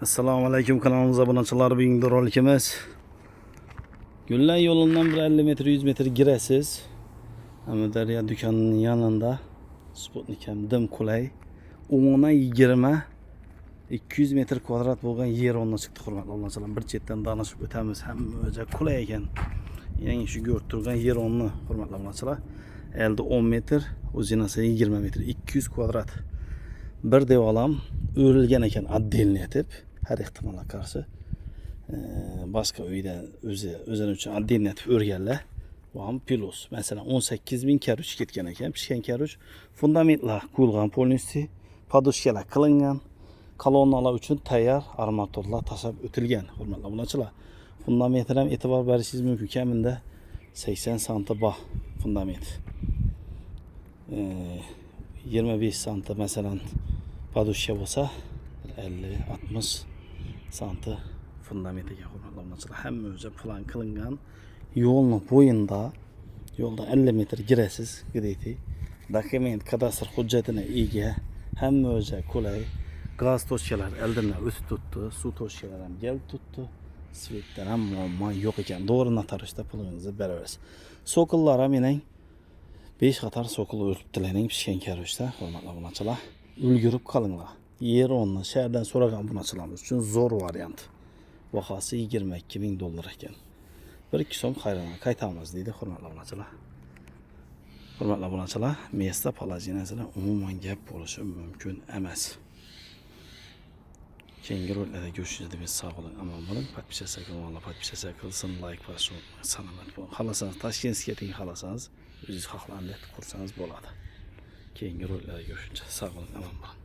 Assalomu alaykum, kanalımıza obunachilar. Bugungi rolikimiz Gullar yo'lidan bir 50 metr 100 metr girasiz. Amudaryo do'konining yanında Sputnik ham dim qulay. 10 20 200 metr kvadrat bo'lgan yer o'rniga chiqdi, hurmatli obunachilar. Bir chetdan danishib o'tamiz. Hamma o'zi qulay ekan. Yangi shu ko'rib turgan yer o'rni, hurmatli obunachilar. Elde 10 metr, o'zinasi 20 metr, 200 kvadrat. Bir devolam o'rilgan ekan, отдельно etib, har ehtimolga qarshi. Boshqa uyda o'zini uchun отдельно etib o'rganlar. Bu ham plus. Masalan, 18.000 karuch ketgan ekan, pishgan karuch. Fundamentlar qo'yilgan, polностью podushkalar qilingan. Kolonnalar uchun tayyor armaturlar tashlab o'tilgan, hurmatli obunachilar. Fundamentga ham e'tibor berishingiz mumkin. Kamida 80 sm bor fundament. 25 sm masalan podushka bo'lsa 50-60 sm fundament ekan, hurmatli obunachilar. Hamma o'zi plan qilingan. Yo'lning bo'yinda, yo'lda 50 metr girasiz, gideti. Dokument, kadastr hujjatini ega, hamma o'zi qulay. Gaz toshkalar eldan o'tib turibdi, suv toshkalari ham kelib turibdi. Svetdan ham muammo yo'q ekan. To'g'ri notariusda pulingizni beraverasiz. So'qillar ham mening 5 qator so'qil o'ribdilarning pishgan karuchda, hurmatli obunachilar. Ulgurib qolinglar. Yer o'rni shahardan so'ragan obunachilarimiz uchun zo'r variant. Bahosi $22.000 ekan. 1-2 so'm xayridan qaytamiz deydi, hurmatli obunachilar. Hurmatli obunachilar, место положениясida umuman gap bo'lishi mumkin emas. Keyingi roliklarda görüşürüz deb sog' bo'ling, omon bo'ling. Podpisatsiya qilsin, like bosing, salomat bo'ling. Xalasangiz Toshkentga keting, xalasangiz o'zingiz xohlaganday qursangiz bo'ladi. Keyingi roliklarda görüşünce sog' bo'ling, omon bo'ling.